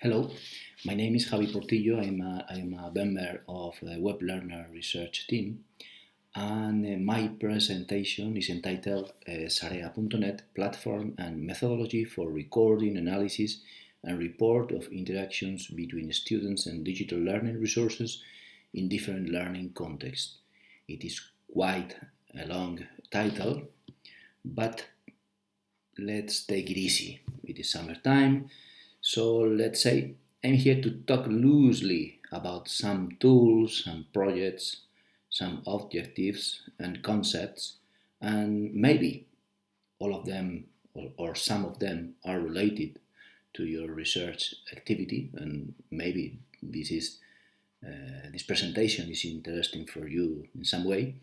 Hello, my name is Javi Portillo. I'm a member of the Web Learner Research team, and my presentation is entitled Sarea.net Platform and Methodology for Recording, Analysis, and Report of Interactions between Students and Digital Learning Resources in Different Learning Contexts. It is quite a long title, but let's take it easy. It is summertime. So let's say I'm here to talk loosely about some tools, some projects, some objectives and concepts, and maybe all of them or some of them are related to your research activity, and maybe this presentation is interesting for you in some way,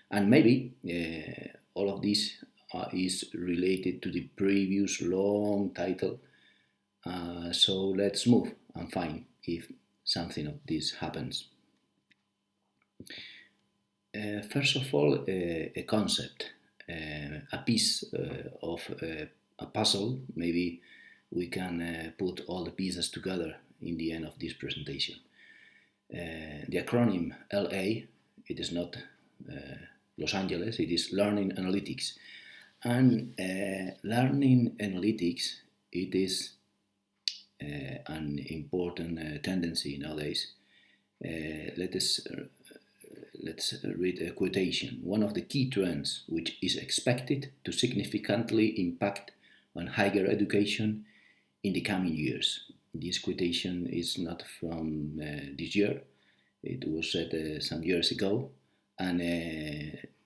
and maybe all of this is related to the previous long title. So let's move and find if something of this happens. First of all, a concept, a piece of a puzzle. Maybe we can put all the pieces together in the end of this presentation. The acronym LA, it is not Los Angeles, it is Learning Analytics. And learning analytics, it is an important tendency nowadays. Let's read a quotation. One of the key trends which is expected to significantly impact on higher education in the coming years. This quotation is not from this year. It was said some years ago, and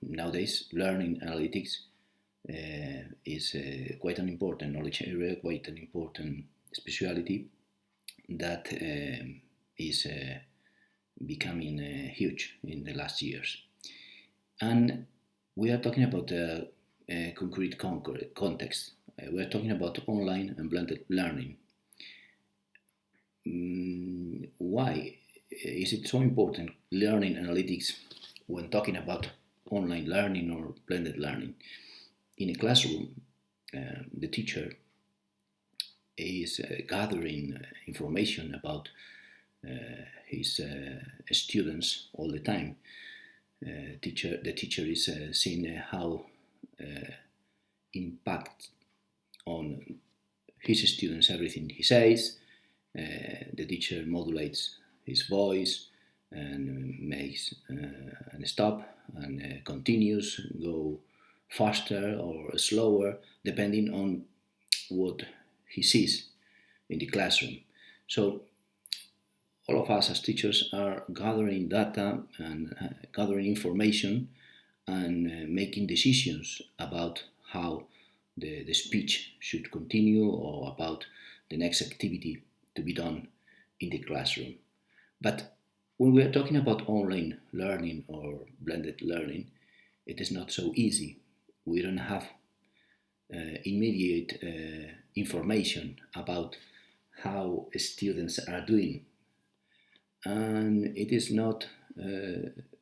nowadays learning analytics is quite an important knowledge area, quite an important speciality that is becoming huge in the last years. And we are talking about a concrete context. We are talking about online and blended learning. Why is it so important, learning analytics, when talking about online learning or blended learning? In a classroom, the teacher is gathering information about his students all the time. The teacher is seeing how impact on his students everything he says. The teacher modulates his voice and makes and stop and continues, go faster or slower depending on what he sees in the classroom. So all of us as teachers are gathering data and gathering information and making decisions about how the speech should continue or about the next activity to be done in the classroom. But when we are talking about online learning or blended learning, it is not so easy. We don't have immediate information about how students are doing, and it is not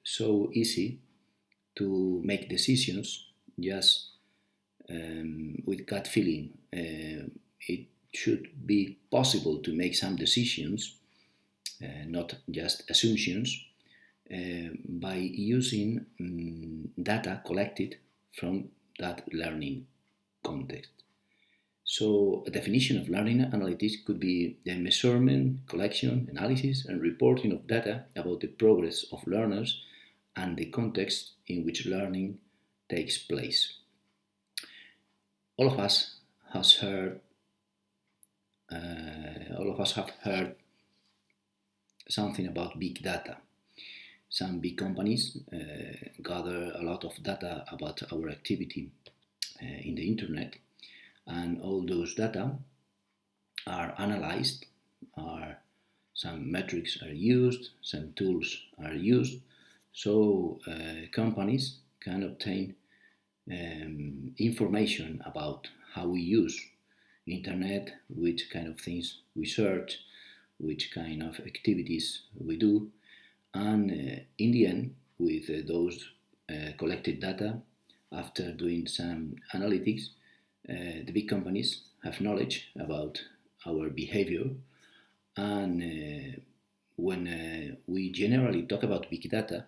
so easy to make decisions just with gut feeling. It should be possible to make some decisions, not just assumptions, by using data collected from that learning context. So a definition of learning analytics could be the measurement, collection, analysis, and reporting of data about the progress of learners and the context in which learning takes place. All of us have heard something about big data. Some big companies gather a lot of data about our activity in the internet, and all those data are analyzed, some metrics are used, some tools are used, so companies can obtain information about how we use internet, which kind of things we search, which kind of activities we do, and in the end, with those collected data, after doing some analytics, the big companies have knowledge about our behavior And when we generally talk about big data,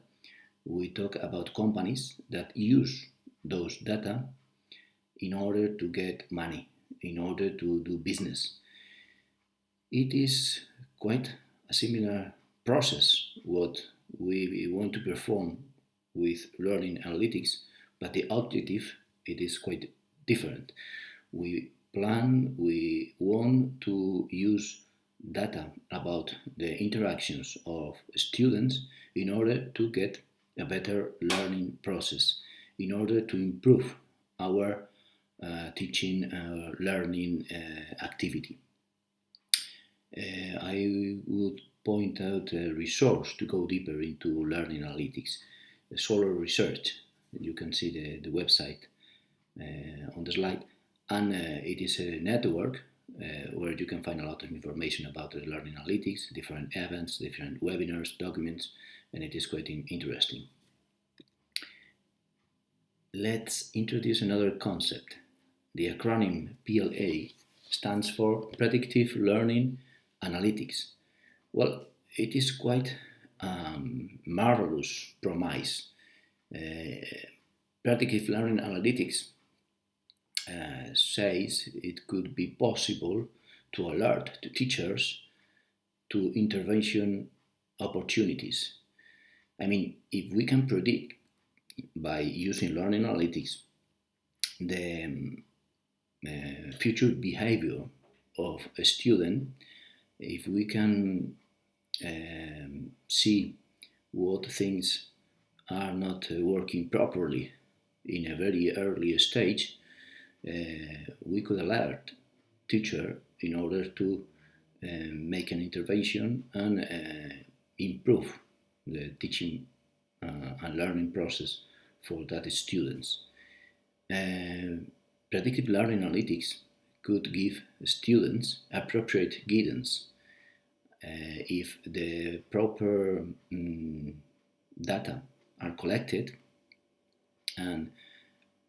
we talk about companies that use those data in order to get money, in order to do business. It is quite a similar process what we want to perform with learning analytics, but the objective it is quite different. We want to use data about the interactions of students in order to get a better learning process, in order to improve our teaching learning activity. I would point out a resource to go deeper into learning analytics, Solar Research. You can see the website on the slide, and it is a network where you can find a lot of information about the learning analytics, different events, different webinars, documents, and it is quite interesting. Let's introduce another concept. The acronym PLA stands for Predictive Learning Analytics. Well, it is quite marvelous promise. Predictive learning analytics says it could be possible to alert the teachers to intervention opportunities. I mean, if we can predict by using learning analytics the future behavior of a student, if we can see what things are not working properly in a very early stage, we could alert teacher in order to make an intervention and improve the teaching and learning process for that students. Predictive learning analytics could give students appropriate guidance if the proper data are collected and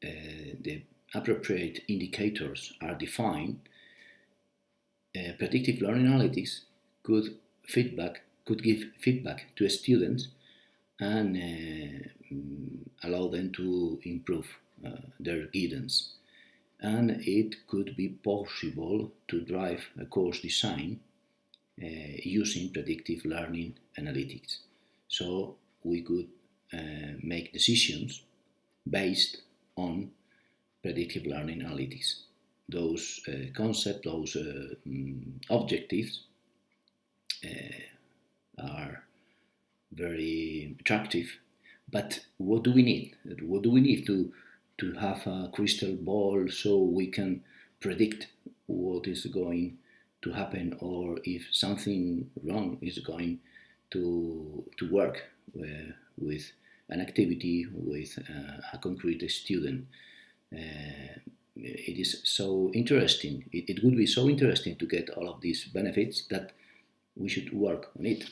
the appropriate indicators are defined. Predictive learning analytics could give feedback to students and allow them to improve their guidance. And it could be possible to drive a course design using predictive learning analytics. So we could make decisions based on predictive learning analytics. Those concepts, those objectives are very attractive. But what do we need? What do we need to have a crystal ball so we can predict what is going to happen, or if something wrong is going to work with an activity, with a concrete student? It is so interesting. It would be so interesting to get all of these benefits that we should work on it.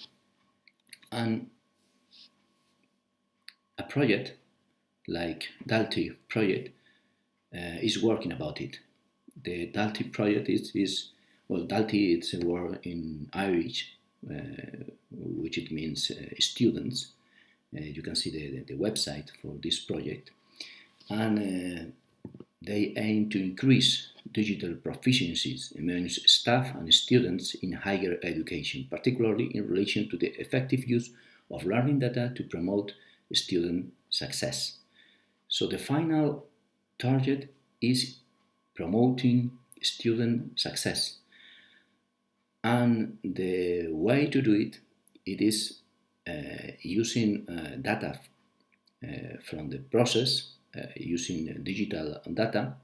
And a project like Dalty project is working about it. The Dalty project is well, Dalty it's a word in Irish, which it means students. You can see the website for this project, and they aim to increase digital proficiencies among staff and students in higher education, particularly in relation to the effective use of learning data to promote student success. So the final target is promoting student success. And the way to do it, it is using data from the process, using digital data,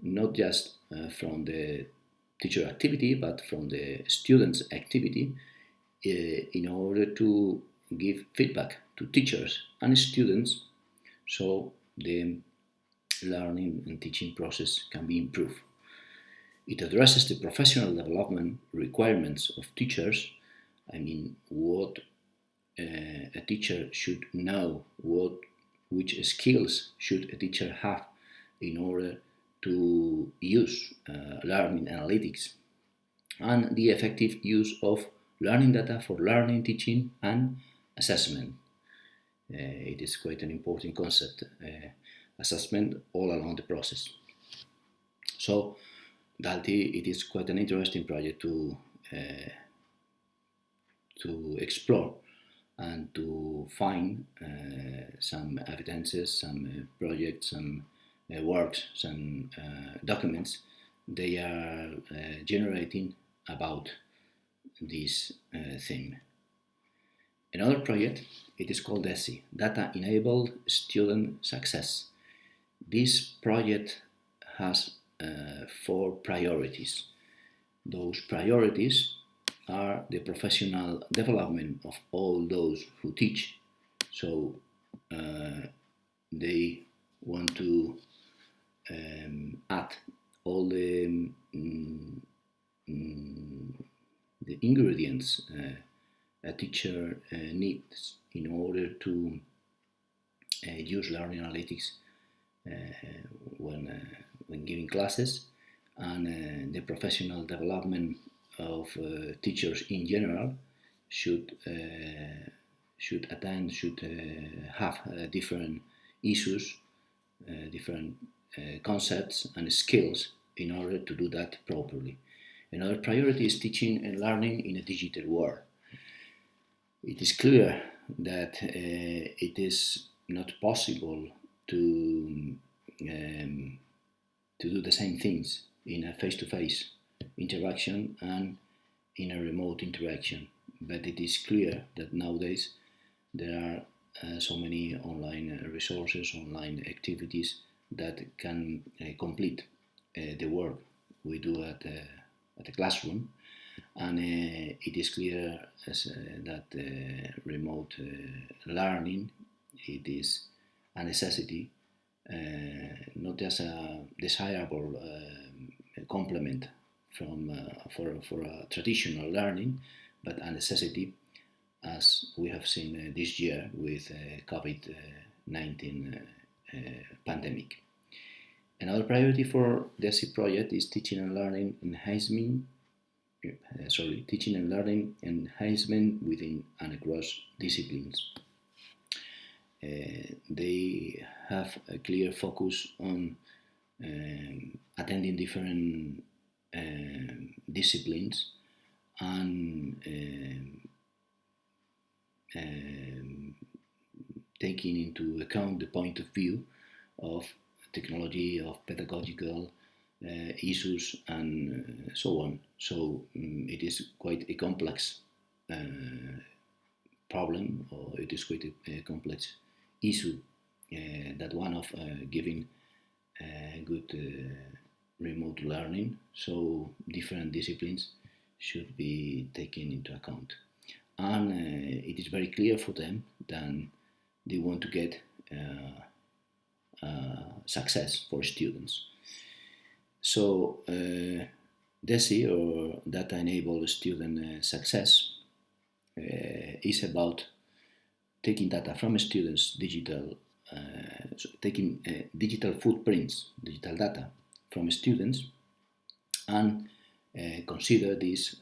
not just from the teacher activity, but from the student's activity, in order to give feedback to teachers and students so the learning and teaching process can be improved. It addresses the professional development requirements of teachers. I mean, what a teacher should know, which skills should a teacher have in order to use learning analytics. and the effective use of learning data for learning, teaching, and assessment. It is quite an important concept, assessment all along the process. So Dalti, it is quite an interesting project to explore and to find some evidences, some projects, some works, some documents they are generating about this theme. Another project, it is called DESI, Data Enabled Student Success. This project has 4 priorities. Those priorities are the professional development of all those who teach. So they want to add all the ingredients a teacher needs in order to use learning analytics when giving classes, and the professional development of teachers in general should have different issues, different concepts and skills in order to do that properly. Another priority is teaching and learning in a digital world. It is clear that it is not possible to do the same things in a face-to-face interaction and in a remote interaction. But it is clear that nowadays there are so many online resources, online activities that can complete the work we do at the classroom, and it is clear that remote learning, it is a necessity, not just a desirable complement for a traditional learning, but a necessity, as we have seen this year with COVID-19 pandemic. Another priority for the DESI project is teaching and learning enhancement within and across disciplines. They have a clear focus on attending different disciplines and taking into account the point of view of technology, of pedagogical issues, and so on. So it is quite a complex problem, or it is quite a complex issue, that one of giving good remote learning. So different disciplines should be taken into account, and it is very clear for them that they want to get success for students. So DESI, or Data Enabled Student Success, is about taking data from students' digital, taking digital footprints, digital data from students, and consider this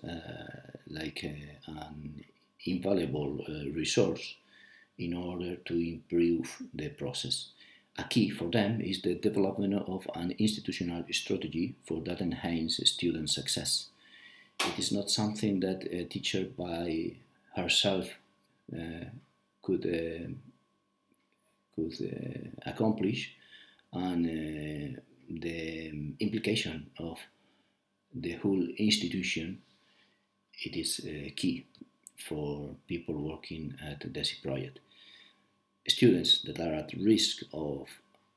like an invaluable resource in order to improve the process. A key for them is the development of an institutional strategy for that enhance student success. It is not something that a teacher by herself could accomplish, and the implication of the whole institution, it is key for people working at the DESI project. Students that are at risk of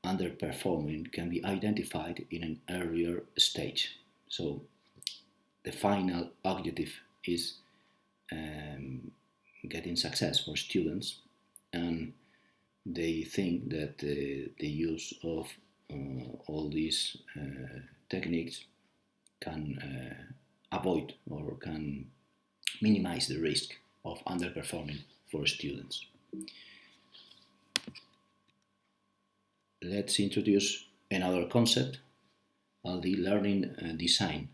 underperforming can be identified in an earlier stage. So the final objective is getting success for students, and they think that the use of all these techniques can avoid or can minimize the risk of underperforming for students. Let's introduce another concept, the learning design.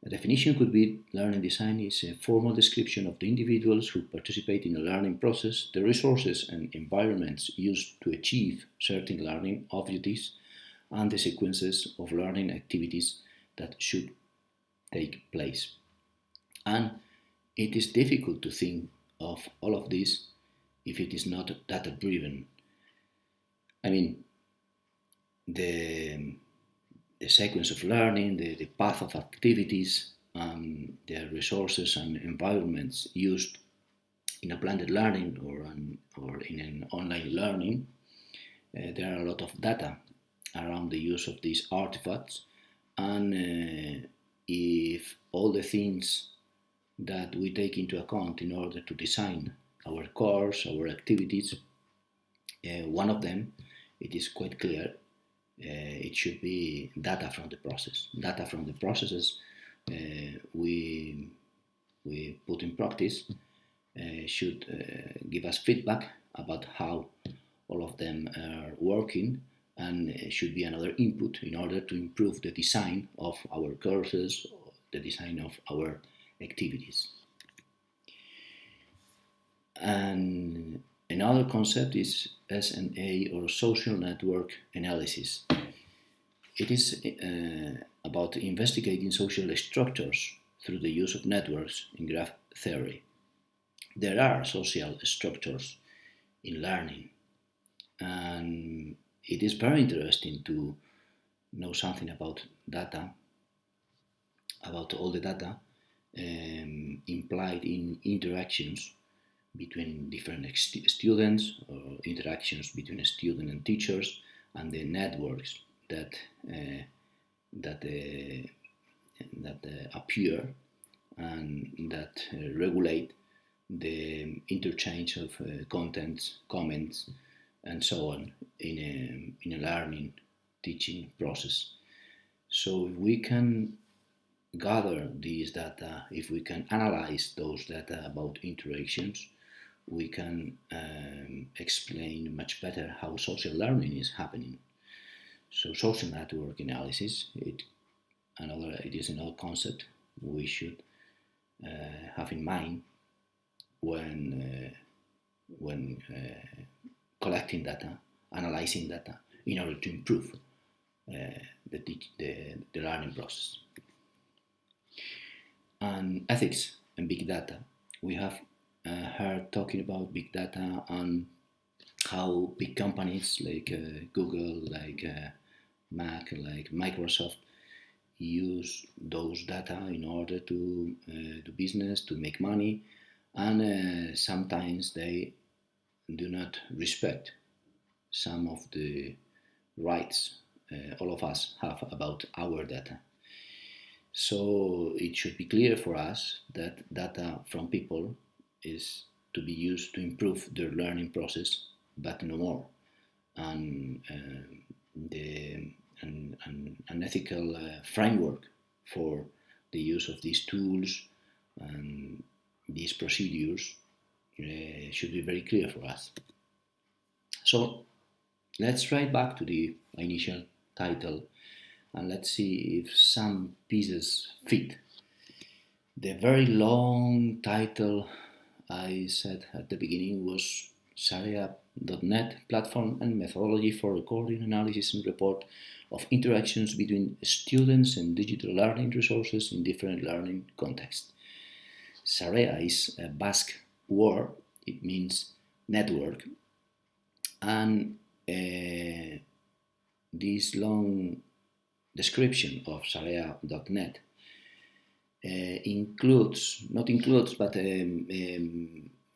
A definition could be learning design is a formal description of the individuals who participate in a learning process, the resources and environments used to achieve certain learning objectives, and the sequences of learning activities that should take place. And it is difficult to think of all of this if it is not data driven. I mean, the, the sequence of learning, the path of activities, the resources and environments used in a blended learning or in an online learning, there are a lot of data around the use of these artifacts. And if all the things that we take into account in order to design our course, our activities, one of them, it is quite clear, it should be data from the process. Data from the processes we put in practice should give us feedback about how all of them are working, and should be another input in order to improve the design of our courses, the design of our activities. And another concept is SNA or social network analysis. It is about investigating social structures through the use of networks in graph theory. There are social structures in learning, and it is very interesting to know something about data, about all the data implied in interactions between different students, or interactions between a student and teachers, and the networks that appear and that regulate the interchange of contents, comments, and so on in a learning teaching process. So if we can gather these data, if we can analyze those data about interactions, we can explain much better how social learning is happening. So social network analysis, it is another concept we should have in mind when collecting data, analyzing data, in order to improve the learning process. And ethics and big data. We have heard talking about big data and how big companies like Google, like Mac, like Microsoft use those data in order to do business, to make money, and sometimes they do not respect some of the rights all of us have about our data. So it should be clear for us that data from people is to be used to improve their learning process, but no more. And an ethical framework for the use of these tools and these procedures should be very clear for us. So let's write back to the initial title and let's see if some pieces fit. The very long title I said at the beginning was SNA.net Platform and Methodology for Recording, Analysis and Report of Interactions between Students and Digital Learning Resources in Different Learning Contexts. SNA is a Basque word, it means network, and this long description of SNA.net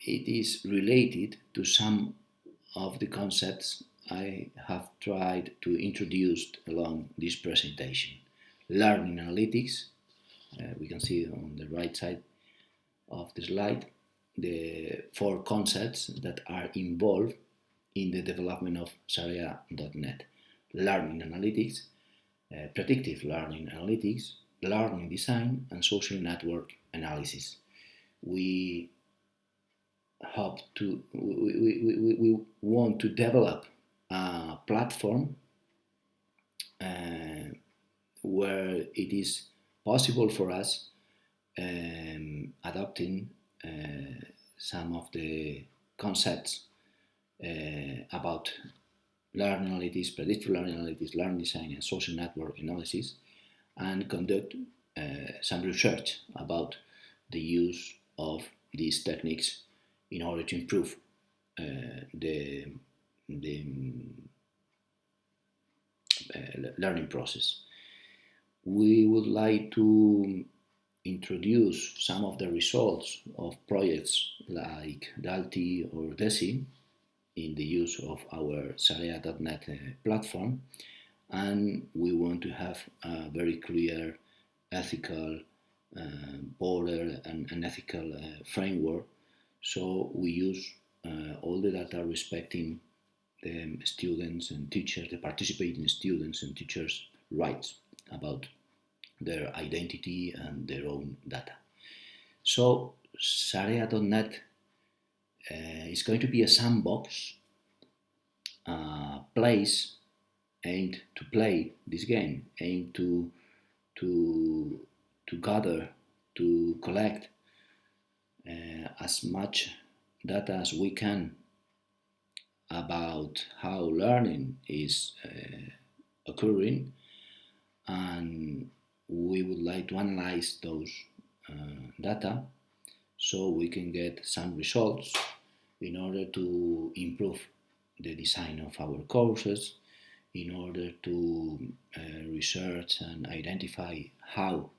it is related to some of the concepts I have tried to introduce along this presentation. Learning analytics, we can see on the right side of the slide the 4 concepts that are involved in the development of SNA.net. Learning analytics, predictive learning analytics, learning design, and social network analysis. We want to develop a platform where it is possible for us adopting some of the concepts about learning analytics, predictive learning analytics, learning design, and social network analysis, and conduct some research about the use of these techniques in order to improve the learning process. We would like to introduce some of the results of projects like DALTI or DESI in the use of our Sarea.net platform, and we want to have a very clear ethical border and an ethical framework. So we use all the data respecting the students and teachers, the participating students and teachers' rights about their identity and their own data. So Sarea.net is going to be a sandbox, a place aimed to play this game, aimed to gather, to collect as much data as we can about how learning is occurring, and we would like to analyze those data so we can get some results in order to improve the design of our courses, in order to research and identify how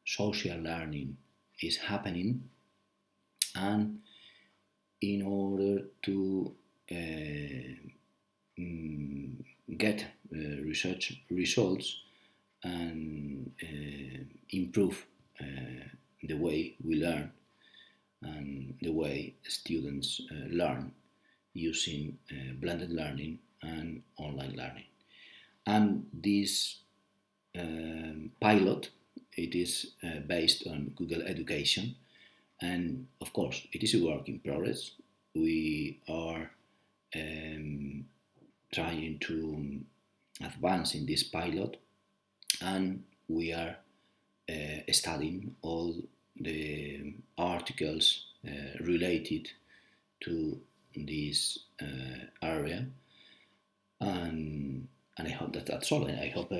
social learning is happening, and in order to get research results and improve the way we learn and the way students learn using blended learning and online learning. And this pilot, it is based on Google Education, and of course it is a work in progress. We are trying to advance in this pilot, and we are studying all the articles related to this area, and I hope that that's all. I hope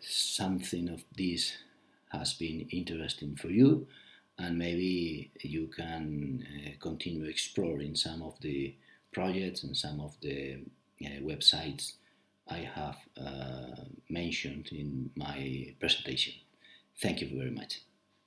something of this has been interesting for you, and maybe you can continue exploring some of the projects and some of the websites I have mentioned in my presentation. Thank you very much.